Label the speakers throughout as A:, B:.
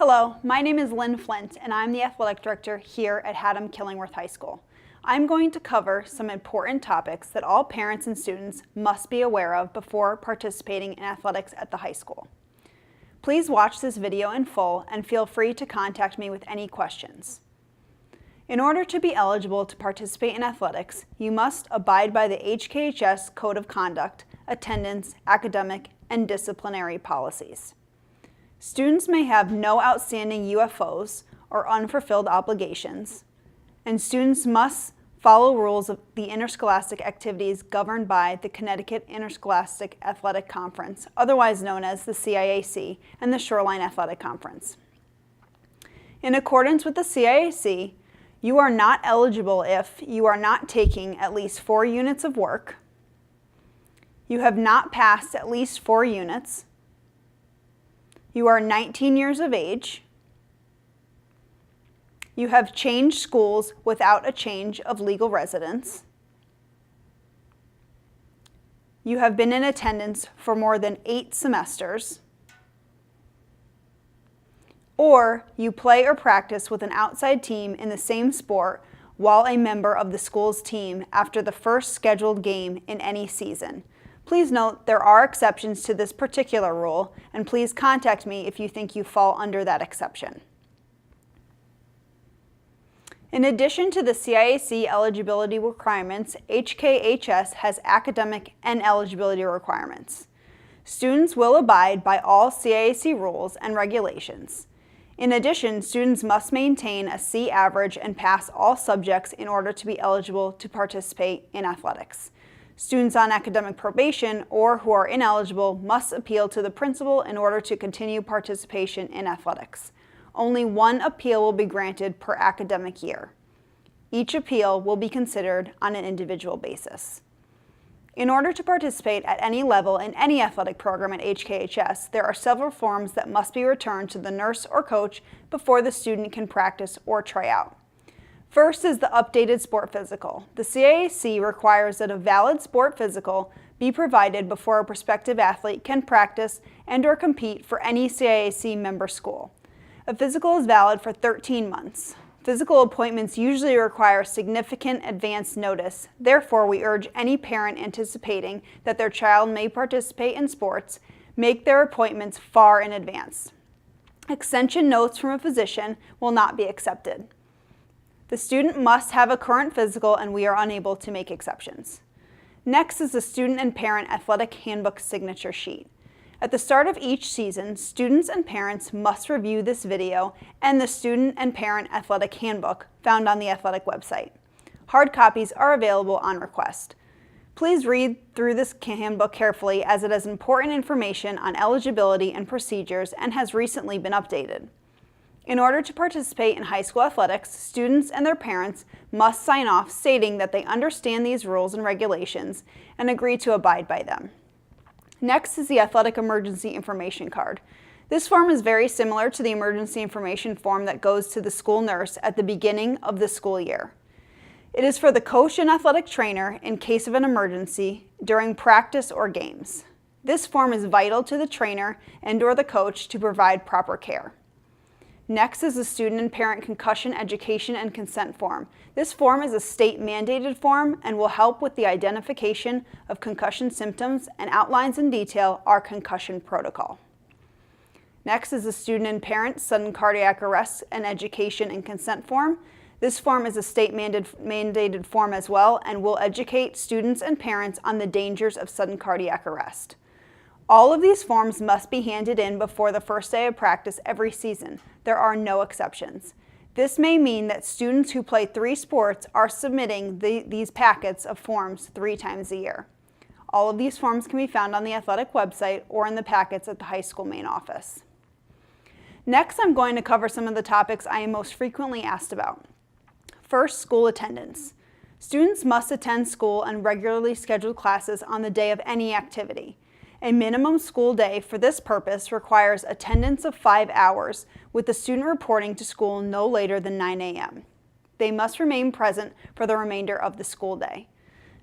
A: Hello, my name is Lynn Flint and I'm the Athletic Director here at Haddam-Killingworth High School. I'm going to cover some important topics that all parents and students must be aware of before participating in athletics at the high school. Please watch this video in full and feel free to contact me with any questions. In order to be eligible to participate in athletics, you must abide by the HKHS Code of Conduct, attendance, academic, and disciplinary policies. Students may have no outstanding UFOs or unfulfilled obligations, and students must follow rules of the interscholastic activities governed by the Connecticut Interscholastic Athletic Conference, otherwise known as the CIAC, and the Shoreline Athletic Conference. In accordance with the CIAC, you are not eligible if you are not taking at least 4 units of work, you have not passed at least 4 units, you are 19 years of age, you have changed schools without a change of legal residence, you have been in attendance for more than 8 semesters, or you play or practice with an outside team in the same sport while a member of the school's team after the first scheduled game in any season. Please note there are exceptions to this particular rule, and please contact me if you think you fall under that exception. In addition to the CIAC eligibility requirements, HKHS has academic and eligibility requirements. Students will abide by all CIAC rules and regulations. In addition, students must maintain a C average and pass all subjects in order to be eligible to participate in athletics. Students on academic probation or who are ineligible must appeal to the principal in order to continue participation in athletics. Only 1 appeal will be granted per academic year. Each appeal will be considered on an individual basis. In order to participate at any level in any athletic program at HKHS, there are several forms that must be returned to the nurse or coach before the student can practice or try out. First is the updated sport physical. The CIAC requires that a valid sport physical be provided before a prospective athlete can practice and/or compete for any CIAC member school. A physical is valid for 13 months. Physical appointments usually require significant advance notice. Therefore, we urge any parent anticipating that their child may participate in sports make their appointments far in advance. Extension notes from a physician will not be accepted. The student must have a current physical, and we are unable to make exceptions. Next is the Student and Parent Athletic Handbook Signature Sheet. At the start of each season, students and parents must review this video and the Student and Parent Athletic Handbook found on the athletic website. Hard copies are available on request. Please read through this handbook carefully as it has important information on eligibility and procedures and has recently been updated. In order to participate in high school athletics, students and their parents must sign off stating that they understand these rules and regulations and agree to abide by them. Next is the Athletic Emergency Information Card. This form is very similar to the emergency information form that goes to the school nurse at the beginning of the school year. It is for the coach and athletic trainer in case of an emergency during practice or games. This form is vital to the trainer and/or the coach to provide proper care. Next is the Student and Parent Concussion Education and Consent Form. This form is a state-mandated form and will help with the identification of concussion symptoms and outlines in detail our concussion protocol. Next is the Student and Parent Sudden Cardiac Arrest and Education and Consent Form. This form is a state-mandated form as well and will educate students and parents on the dangers of sudden cardiac arrest. All of these forms must be handed in before the first day of practice every season. There are no exceptions. This may mean that students who play 3 sports are submitting these packets of forms 3 times a year. All of these forms can be found on the athletic website or in the packets at the high school main office. Next, I'm going to cover some of the topics I am most frequently asked about. First, school attendance. Students must attend school and regularly scheduled classes on the day of any activity. A minimum school day for this purpose requires attendance of 5 hours, with the student reporting to school no later than 9 a.m. They must remain present for the remainder of the school day.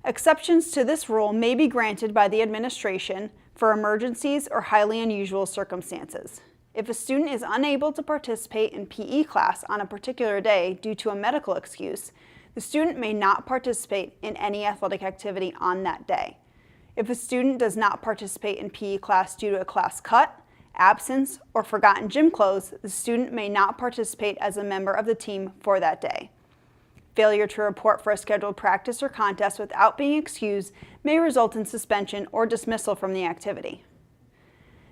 A: Exceptions to this rule may be granted by the administration for emergencies or highly unusual circumstances. If a student is unable to participate in PE class on a particular day due to a medical excuse, the student may not participate in any athletic activity on that day. If a student does not participate in PE class due to a class cut, absence, or forgotten gym clothes, the student may not participate as a member of the team for that day. Failure to report for a scheduled practice or contest without being excused may result in suspension or dismissal from the activity.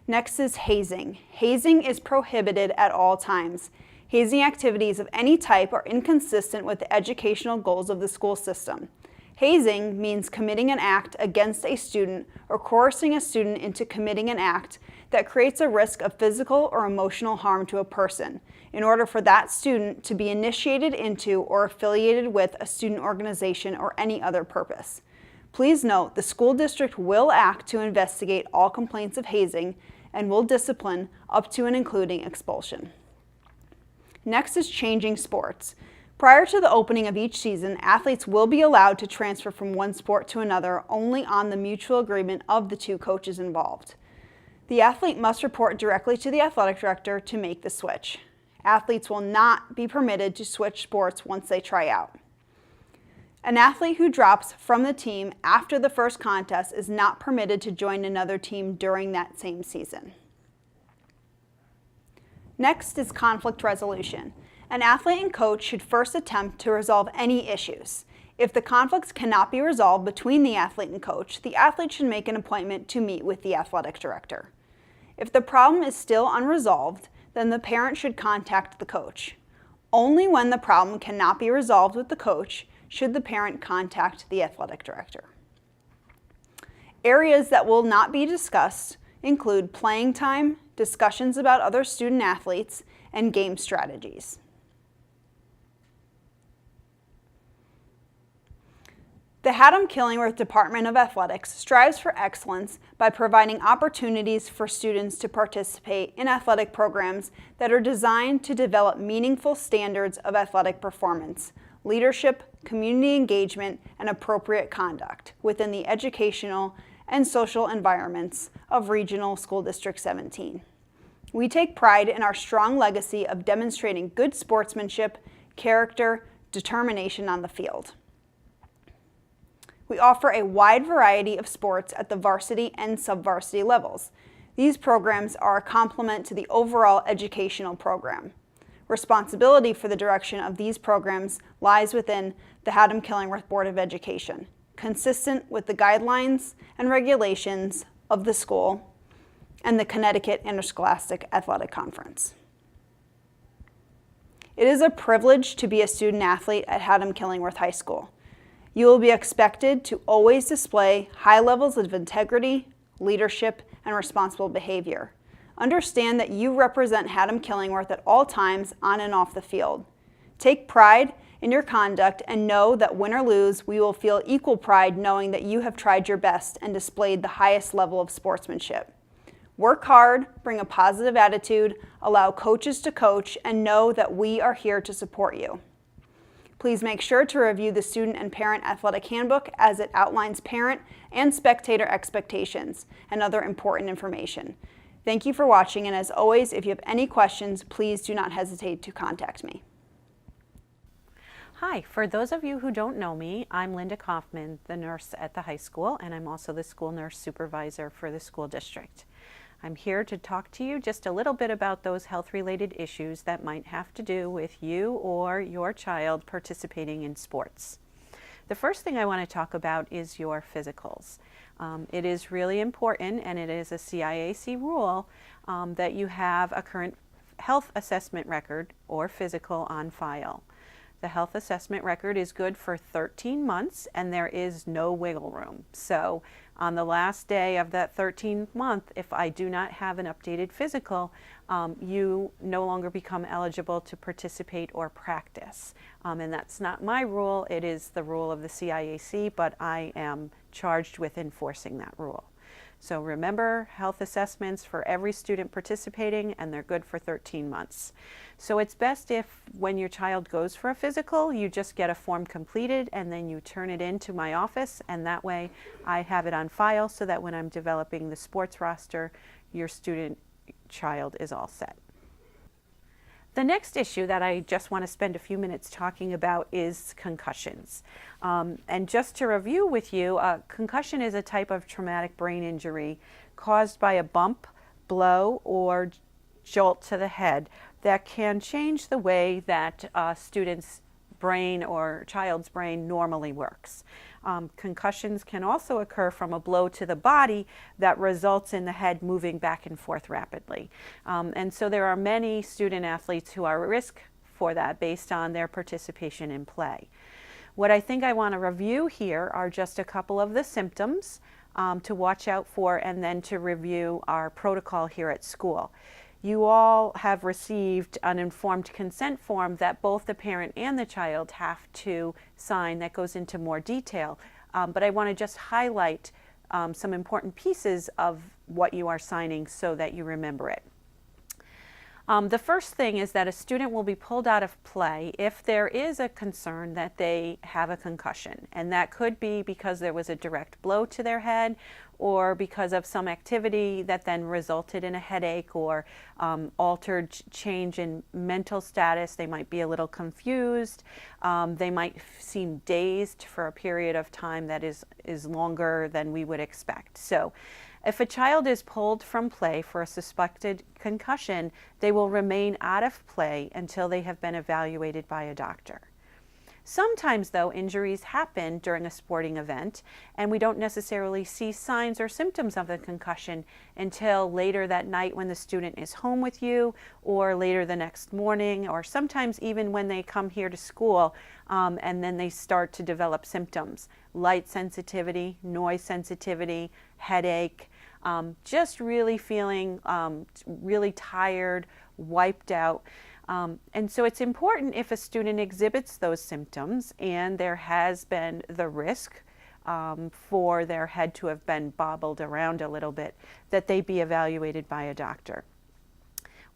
A: Next is hazing. Hazing is prohibited at all times. Hazing activities of any type are inconsistent with the educational goals of the school system. Hazing means committing an act against a student or coercing a student into committing an act that creates a risk of physical or emotional harm to a person in order for that student to be initiated into or affiliated with a student organization or any other purpose. Please note, the school district will act to investigate all complaints of hazing and will discipline up to and including expulsion. Next is changing sports. Prior to the opening of each season, athletes will be allowed to transfer from one sport to another only on the mutual agreement of the two coaches involved. The athlete must report directly to the athletic director to make the switch. Athletes will not be permitted to switch sports once they try out. An athlete who drops from the team after the first contest is not permitted to join another team during that same season. Next is conflict resolution. An athlete and coach should first attempt to resolve any issues. If the conflicts cannot be resolved between the athlete and coach, the athlete should make an appointment to meet with the athletic director. If the problem is still unresolved, then the parent should contact the coach. Only when the problem cannot be resolved with the coach should the parent contact the athletic director. Areas that will not be discussed include playing time, discussions about other student athletes, and game strategies. The Haddam-Killingworth Department of Athletics strives for excellence by providing opportunities for students to participate in athletic programs that are designed to develop meaningful standards of athletic performance, leadership, community engagement, and appropriate conduct within the educational and social environments of Regional School District 17. We take pride in our strong legacy of demonstrating good sportsmanship, character, determination on the field. We offer a wide variety of sports at the varsity and sub-varsity levels. These programs are a complement to the overall educational program. Responsibility for the direction of these programs lies within the Haddam-Killingworth Board of Education, consistent with the guidelines and regulations of the school and the Connecticut Interscholastic Athletic Conference. It is a privilege to be a student athlete at Haddam-Killingworth High School. You will be expected to always display high levels of integrity, leadership, and responsible behavior. Understand that you represent Haddam-Killingworth at all times on and off the field. Take pride in your conduct and know that win or lose, we will feel equal pride knowing that you have tried your best and displayed the highest level of sportsmanship. Work hard, bring a positive attitude, allow coaches to coach, and know that we are here to support you. Please make sure to review the Student and Parent Athletic Handbook as it outlines parent and spectator expectations and other important information. Thank you for watching, and as always, if you have any questions, please do not hesitate to contact me.
B: Hi, for those of you who don't know me, I'm Linda Kaufman, the nurse at the high school, and I'm also the school nurse supervisor for the school district. I'm here to talk to you just a little bit about those health-related issues that might have to do with you or your child participating in sports. The first thing I want to talk about is your physicals. It is really important, and it is a CIAC rule that you have a current health assessment record or physical on file. The health assessment record is good for 13 months and there is no wiggle room. So on the last day of that 13th month, if I do not have an updated physical, you no longer become eligible to participate or practice. And that's not my rule, it is the rule of the CIAC, but I am charged with enforcing that rule. So remember, health assessments for every student participating, and they're good for 13 months. So it's best if when your child goes for a physical, you just get a form completed and then you turn it into my office, and that way I have it on file so that when I'm developing the sports roster, your student child is all set. The next issue that I just want to spend a few minutes talking about is concussions. And just to review with you, concussion is a type of traumatic brain injury caused by a bump, blow, or jolt to the head that can change the way that a student's brain or child's brain normally works. Concussions can also occur from a blow to the body that results in the head moving back and forth rapidly. And so there are many student athletes who are at risk for that based on their participation in play. What I think I want to review here are just a couple of the symptoms to watch out for, and then to review our protocol here at school. You all have received an informed consent form that both the parent and the child have to sign that goes into more detail. But I want to just highlight some important pieces of what you are signing so that you remember it. The first thing is that a student will be pulled out of play if there is a concern that they have a concussion. And that could be because there was a direct blow to their head, or because of some activity that then resulted in a headache or altered change in mental status. They might be a little confused. They might seem dazed for a period of time that is longer than we would expect. So if a child is pulled from play for a suspected concussion, they will remain out of play until they have been evaluated by a doctor. Sometimes, though, injuries happen during a sporting event, and we don't necessarily see signs or symptoms of the concussion until later that night when the student is home with you, or later the next morning, or sometimes even when they come here to school, and then they start to develop symptoms: light sensitivity, noise sensitivity, headache, just really feeling really tired, wiped out. And so it's important, if a student exhibits those symptoms and there has been the risk for their head to have been bobbled around a little bit, that they be evaluated by a doctor.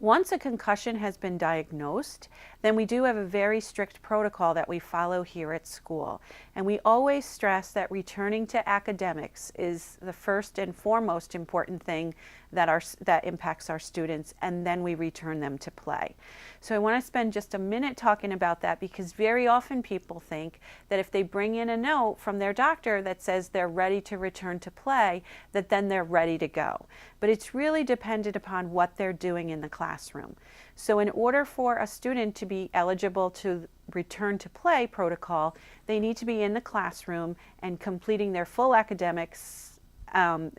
B: Once a concussion has been diagnosed, then we do have a very strict protocol that we follow here at school. And we always stress that returning to academics is the first and foremost important thing that impacts our students, and then we return them to play. So I want to spend just a minute talking about that, because very often people think that if they bring in a note from their doctor that says they're ready to return to play, that then they're ready to go. But it's really dependent upon what they're doing in the classroom. So in order for a student to be eligible to return to play protocol, they need to be in the classroom and completing their full academics,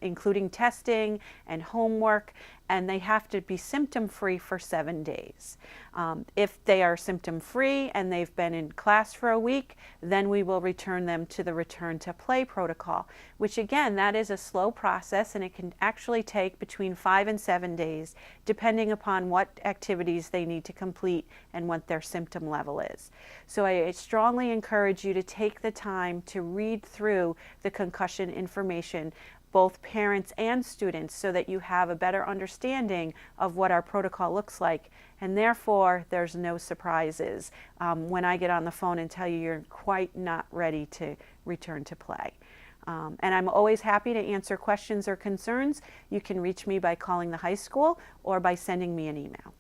B: including testing and homework, and they have to be symptom-free for 7 days. If they are symptom-free and they've been in class for a week, then we will return them to the return to play protocol, which again, that is a slow process, and it can actually take between 5 and 7 days, depending upon what activities they need to complete and what their symptom level is. So I strongly encourage you to take the time to read through the concussion information, both parents and students, so that you have a better understanding of what our protocol looks like, and therefore there's no surprises when I get on the phone and tell you you're quite not ready to return to play. And I'm always happy to answer questions or concerns. You can reach me by calling the high school or by sending me an email.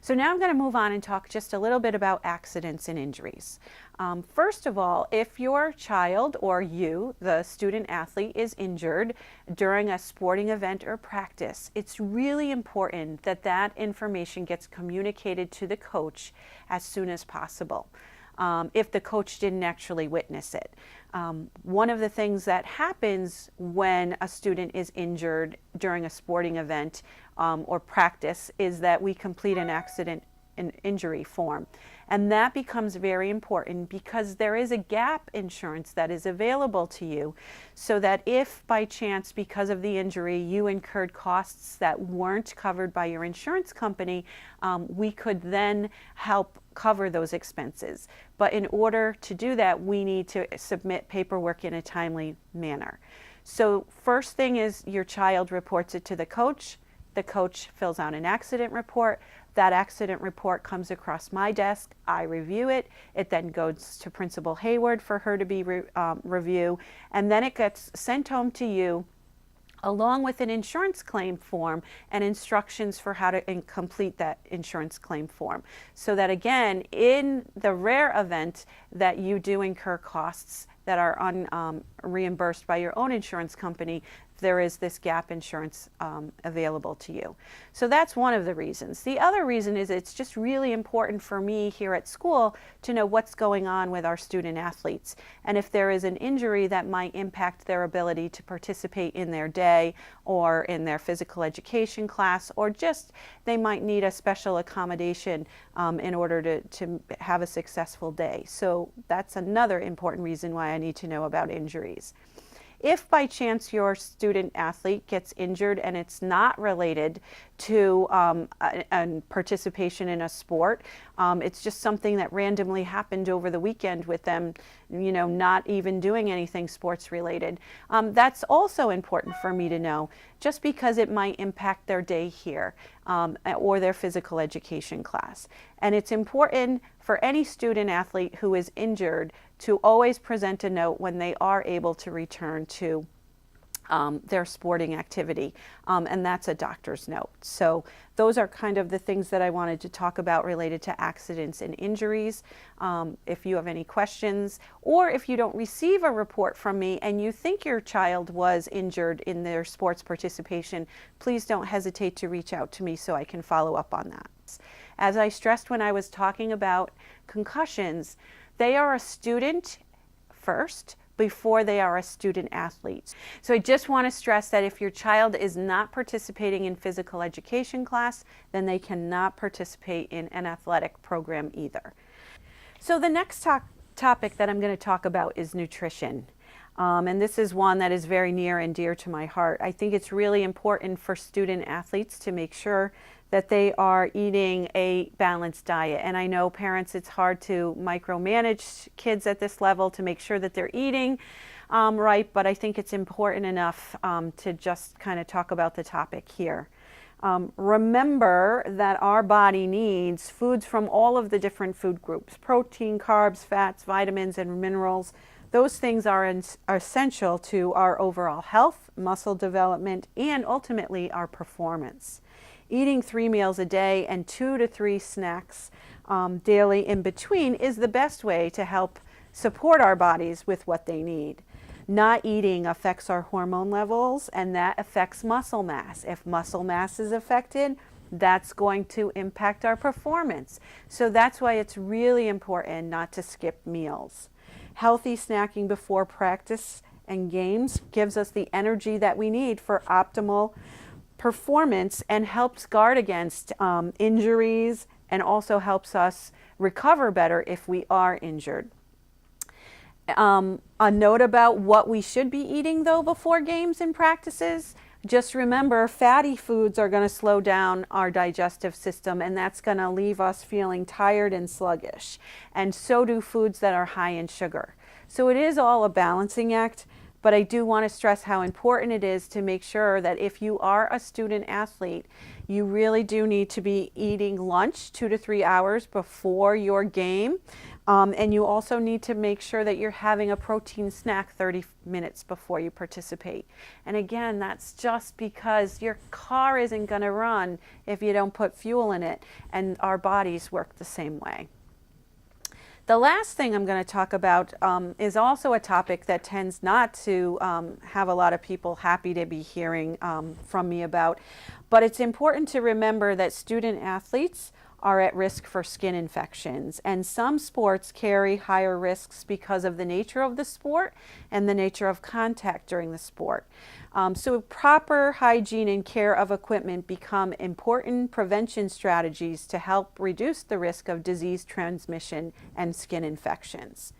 B: So now I'm going to move on and talk just a little bit about accidents and injuries. First of all, if your child or you, the student athlete, is injured during a sporting event or practice, it's really important that that information gets communicated to the coach as soon as possible, if the coach didn't actually witness it. One of the things that happens when a student is injured during a sporting event or practice is that we complete an accident and injury form. And that becomes very important, because there is a gap insurance that is available to you, so that if by chance, because of the injury, you incurred costs that weren't covered by your insurance company, we could then help cover those expenses. But in order to do that, we need to submit paperwork in a timely manner. So first thing is, your child reports it to the coach fills out an accident report. That accident report comes across my desk. I review it. It then goes to Principal Hayward for her to review, and then it gets sent home to you along with an insurance claim form and instructions for how to complete that insurance claim form. So that again, in the rare event that you do incur costs that are reimbursed by your own insurance company, there is this gap insurance available to you. So that's one of the reasons. The other reason is it's just really important for me here at school to know what's going on with our student athletes. And if there is an injury that might impact their ability to participate in their day or in their physical education class, or just they might need a special accommodation in order to have a successful day. So that's another important reason why I need to know about injuries. If by chance your student athlete gets injured and it's not related to participation in a sport, it's just something that randomly happened over the weekend with them, not even doing anything sports related, that's also important for me to know, just because it might impact their day here or their physical education class. And it's important for any student athlete who is injured to always present a note when they are able to return to their sporting activity, and that's a doctor's note. So those are kind of the things that I wanted to talk about related to accidents and injuries. If you have any questions, or if you don't receive a report from me and you think your child was injured in their sports participation, please don't hesitate to reach out to me so I can follow up on that. As I stressed when I was talking about concussions, they are a student first before they are a student athlete. So I just want to stress that if your child is not participating in physical education class, then they cannot participate in an athletic program either. So the next topic that I'm going to talk about is nutrition. And this is one that is very near and dear to my heart. I think it's really important for student athletes to make sure that they are eating a balanced diet. And I know parents, it's hard to micromanage kids at this level to make sure that they're eating right, but I think it's important enough to just kind of talk about the topic here. Remember that our body needs foods from all of the different food groups: protein, carbs, fats, vitamins, and minerals. Those things are essential to our overall health, muscle development, and ultimately our performance. Eating 3 meals a day and 2 to 3 snacks daily in between is the best way to help support our bodies with what they need. Not eating affects our hormone levels, and that affects muscle mass. If muscle mass is affected, that's going to impact our performance. So that's why it's really important not to skip meals. Healthy snacking before practice and games gives us the energy that we need for optimal performance and helps guard against injuries, and also helps us recover better if we are injured. A note about what we should be eating though before games and practices: just remember, fatty foods are going to slow down our digestive system, and that's going to leave us feeling tired and sluggish. And so do foods that are high in sugar. So it is all a balancing act, but I do want to stress how important it is to make sure that if you are a student athlete, you really do need to be eating lunch 2 to 3 hours before your game. And you also need to make sure that you're having a protein snack 30 minutes before you participate. And again, that's just because your car isn't going to run if you don't put fuel in it, and our bodies work the same way. The last thing I'm going to talk about is also a topic that tends not to have a lot of people happy to be hearing from me about, but it's important to remember that student athletes are at risk for skin infections, and some sports carry higher risks because of the nature of the sport and the nature of contact during the sport. So proper hygiene and care of equipment become important prevention strategies to help reduce the risk of disease transmission and skin infections.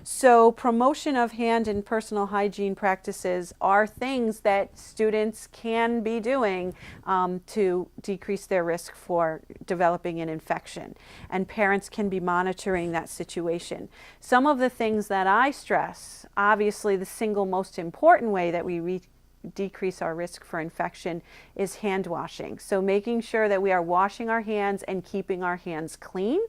B: So promotion of hand and personal hygiene practices are things that students can be doing to decrease their risk for developing an infection, and parents can be monitoring that situation. Some of the things that I stress, obviously the single most important way that we decrease our risk for infection is hand washing. So making sure that we are washing our hands and keeping our hands clean.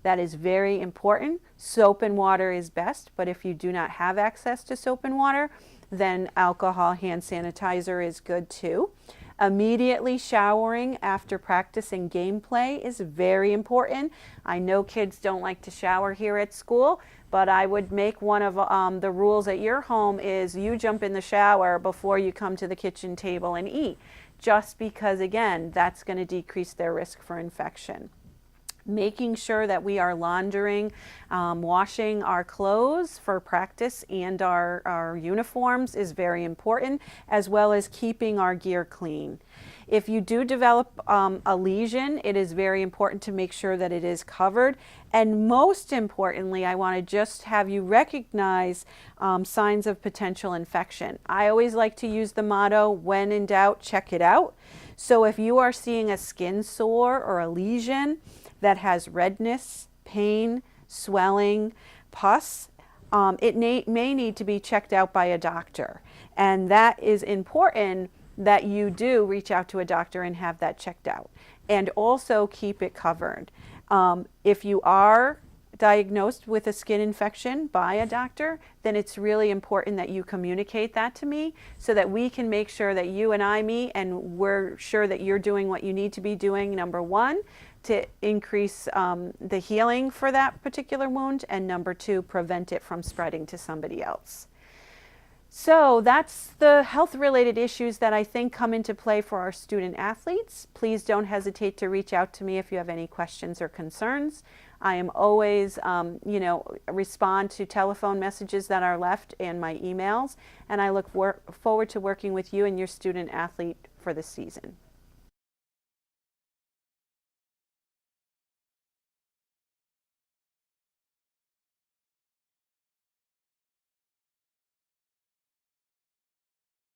B: That is very important. Soap and water is best, but if you do not have access to soap and water, then alcohol hand sanitizer is good too. Immediately showering after practice and gameplay is very important. I know kids don't like to shower here at school, but I would make one of the rules at your home is you jump in the shower before you come to the kitchen table and eat, just because, again, that's going to decrease their risk for infection. Making sure that we are laundering, washing our clothes for practice and our uniforms is very important, as well as keeping our gear clean. If you do develop a lesion, it is very important to make sure that it is covered. And most importantly, I want to just have you recognize signs of potential infection. I always like to use the motto, when in doubt, check it out. So if you are seeing a skin sore or a lesion that has redness, pain, swelling, pus, it may need to be checked out by a doctor. And that is important that you do reach out to a doctor and have that checked out. And also keep it covered. If you are diagnosed with a skin infection by a doctor, then it's really important that you communicate that to me so that we can make sure that you and I meet and we're sure that you're doing what you need to be doing, number one, to increase the healing for that particular wound, and number two, prevent it from spreading to somebody else. So that's the health-related issues that I think come into play for our student athletes. Please don't hesitate to reach out to me if you have any questions or concerns. I am always, respond to telephone messages that are left and my emails, and I look forward to working with you and your student athlete for this season.